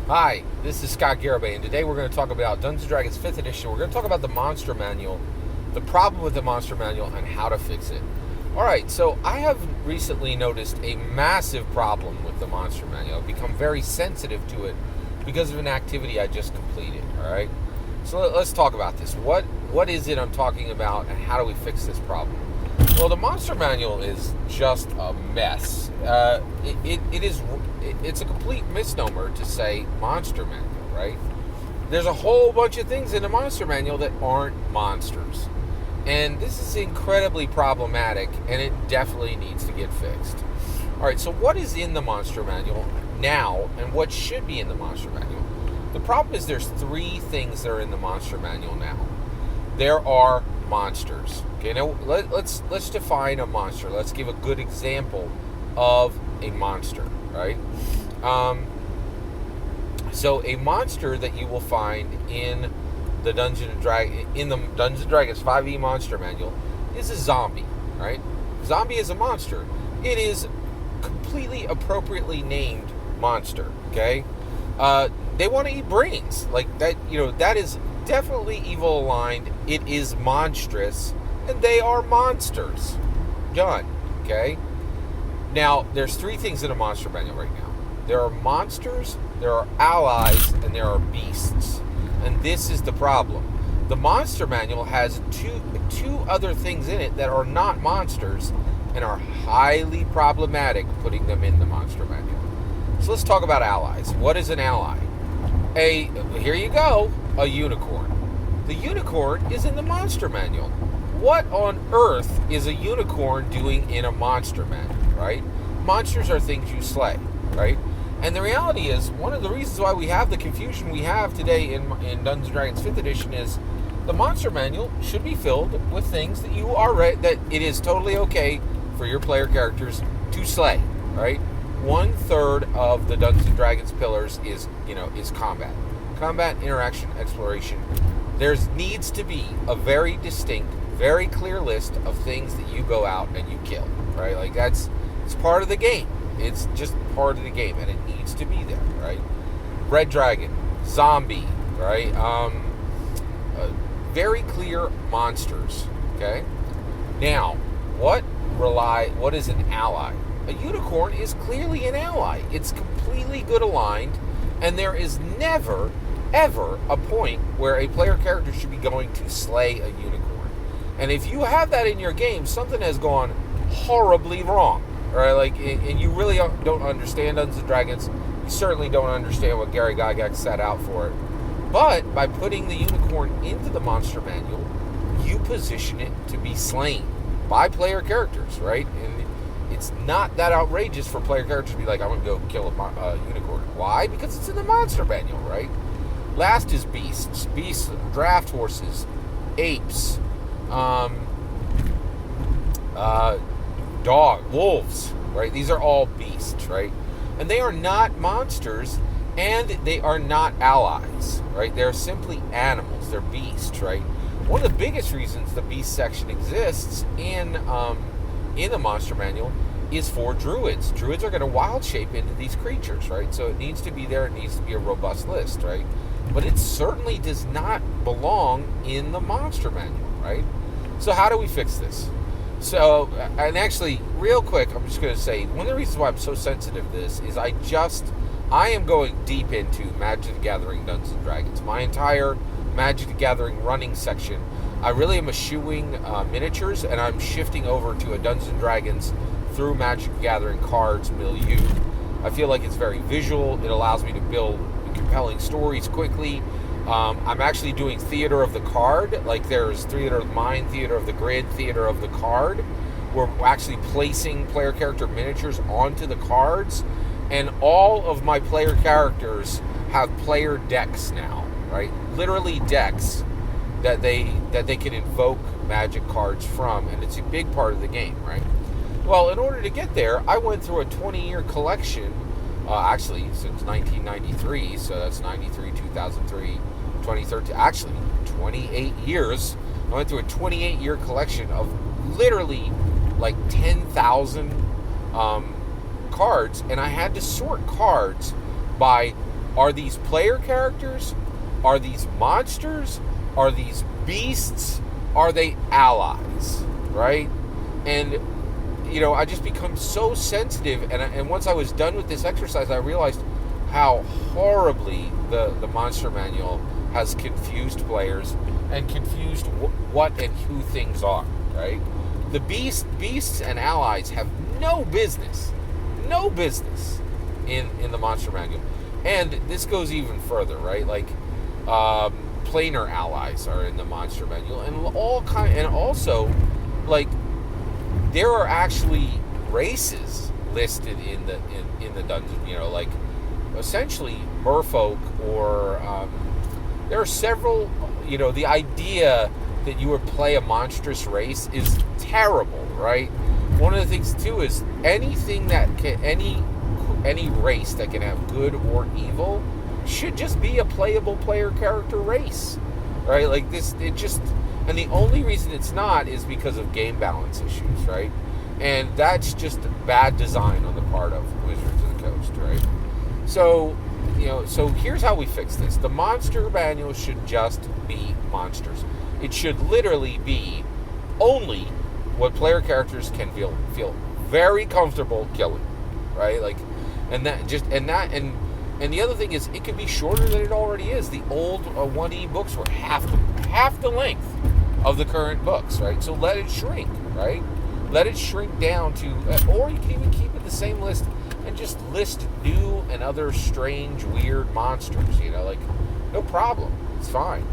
Hi, this is Scott Garibay, and today we're going to talk about Dungeons & Dragons 5th Edition. We're going to talk about the Monster Manual, the problem with the Monster Manual, and how to fix it. Alright, so I have recently noticed a massive problem with the Monster Manual. I've become very sensitive to it because of an activity I just completed, alright? So let's talk about this. What is it I'm talking about, and how do we fix this problem? Well, the Monster Manual is just a mess. It's a complete misnomer to say Monster Manual, right? There's a whole bunch of things in the Monster Manual that aren't monsters. And this is incredibly problematic, and it definitely needs to get fixed. Alright, so what is in the Monster Manual now, and what should be in the Monster Manual? The problem is there's three things that are in the Monster Manual now. There are monsters. Okay, now let's define a monster. Let's give a good example of a monster, right? So a monster that you will find in the Dungeons & Dragons 5e Monster Manual is a zombie, right? Zombie is a monster. It is completely appropriately named monster, okay? They want to eat brains. Like that, that is definitely evil aligned. It is monstrous, and they are monsters. Done. Okay? Now, there's three things in a monster manual right now. There are monsters, there are allies, and there are beasts. And this is the problem. The monster manual has two other things in it that are not monsters and are highly problematic putting them in the monster manual. So let's talk about allies. What is an ally? Here you go, a unicorn. The unicorn is in the monster manual. What on earth is a unicorn doing in a monster manual, right? Monsters are things you slay, right? And the reality is, one of the reasons why we have the confusion we have today in Dungeons & Dragons 5th Edition is the monster manual should be filled with things that that it is totally okay for your player characters to slay, right? 1/3 of the Dungeons & Dragons pillars is combat. Combat, interaction, exploration. There needs to be a very distinct, very clear list of things that you go out and you kill, right? Like it's part of the game. It's just part of the game, and it needs to be there, right? Red dragon, zombie, right? Very clear monsters, okay? Now, what is an ally? A unicorn is clearly an ally. It's completely good aligned, and there is never, ever a point where a player character should be going to slay a unicorn. And if you have that in your game, something has gone horribly wrong, right? And you really don't understand Dungeons & Dragons. You certainly don't understand what Gary Gygax set out for it. But by putting the unicorn into the monster manual, you position it to be slain by player characters, right? And it's not that outrageous for player characters to be like, I'm going to go kill a unicorn. Why? Because it's in the monster manual, right? Last is beasts. Beasts, draft horses, apes, wolves, right? These are all beasts, right? And they are not monsters, and they are not allies, right? They're simply animals. They're beasts, right? One of the biggest reasons the beast section exists in the monster manual is for druids. Druids are going to wild shape into these creatures, right? So it needs to be there. It needs to be a robust list, right? But it certainly does not belong in the monster manual, right? So how do we fix this? So, and actually, real quick, I'm just going to say, one of the reasons why I'm so sensitive to this is I am going deep into Magic the Gathering Dungeons & Dragons. My entire Magic the Gathering running section, I really am eschewing miniatures, and I'm shifting over to a Dungeons & Dragons through Magic the Gathering cards milieu. I feel like it's very visual. It allows me to build compelling stories quickly. I'm actually doing theater of the card. Like there's theater of the mind, theater of the grid, theater of the card. We're actually placing player character miniatures onto the cards, and all of my player characters have player decks now, right? Literally decks that they can invoke magic cards from, and it's a big part of the game, right? Well, in order to get there, I went through a 20-year collection, actually since 1993, so that's 93, 2003, 2013, actually 28 years. I went through a 28-year collection of literally like 10,000 cards, and I had to sort cards by Are these player characters? Are these monsters? Are these beasts? Are they allies? Right? And I just become so sensitive, and once I was done with this exercise, I realized how horribly the Monster Manual has confused players and confused what and who things are, right? The beasts and allies have no business in the Monster Manual. And this goes even further, right? Like, planar allies are in the Monster Manual, and also, like, there are actually races listed in the dungeon. Like, essentially merfolk, or there are several. The idea that you would play a monstrous race is terrible, right? One of the things too is anything that can any race that can have good or evil should just be a playable player character race, right? Like this, and the only reason it's not is because of game balance issues, right? And that's just bad design on the part of Wizards of the Coast, right? So, so here's how we fix this. The Monster Manual should just be monsters. It should literally be only what player characters can feel very comfortable killing, right? Like, and the other thing is, it can be shorter than it already is. The old 1E books were half the length of the current books, right? So let it shrink, right? Let it shrink down to, or you can even keep it the same list and just list new and other strange, weird monsters. Like, no problem. It's fine,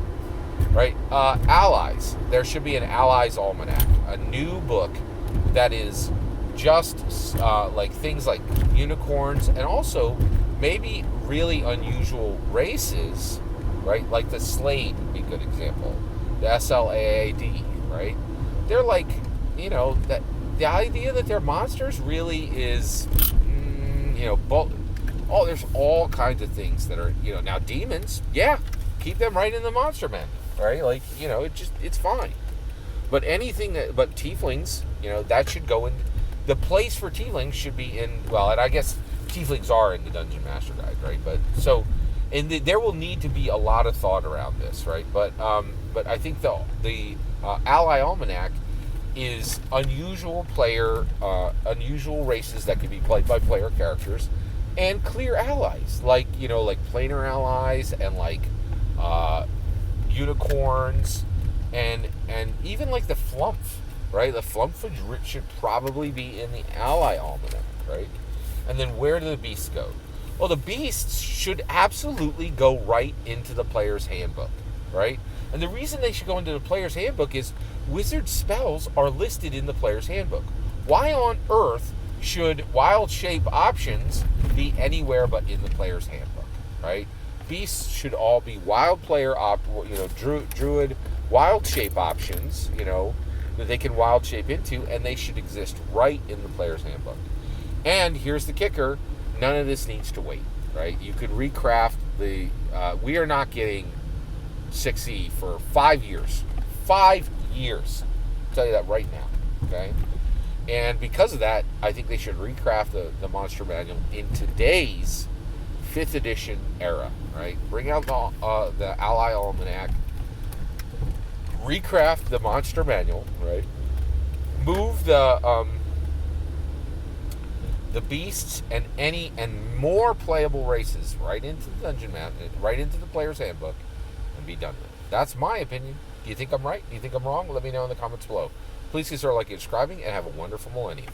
right? Allies. There should be an Allies Almanac, a new book that is just like things like unicorns, and also maybe really unusual races, right? Like the Slade would be a good example. The SLAAD, right? They're like, that the idea that they're monsters really is, there's all kinds of things that are, now demons, yeah, keep them right in the Monster Manual, right? Like, it's fine. But but tieflings, that should go in. The place for tieflings should be in, and I guess tieflings are in the Dungeon Master Guide, right? But so, and there will need to be a lot of thought around this, right? But I think the Ally Almanac is unusual races that can be played by player characters, and clear allies, like planar allies, and like unicorns, and even like the Flumph, right? The Flumph should probably be in the Ally Almanac, right? And then where do the beasts go? Well, the beasts should absolutely go right into the player's handbook, right? And the reason they should go into the player's handbook is wizard spells are listed in the player's handbook. Why on earth should wild shape options be anywhere but in the player's handbook, right? Beasts should all be wild player druid wild shape options, that they can wild shape into, and they should exist right in the player's handbook. And here's the kicker: none of this needs to wait, right? You could recraft the. We are not getting 6E for 5 years. 5 years. I'll tell you that right now. Okay. And because of that, I think they should recraft the Monster Manual in today's 5th edition era, right? Bring out the Ally Almanac, recraft the Monster Manual, right? Move the beasts and more playable races right into the Dungeon Manual, right into the player's handbook, and be done with it. That's my opinion. Do you think I'm right? Do you think I'm wrong? Let me know in the comments below. Please consider liking and subscribing, and have a wonderful millennium.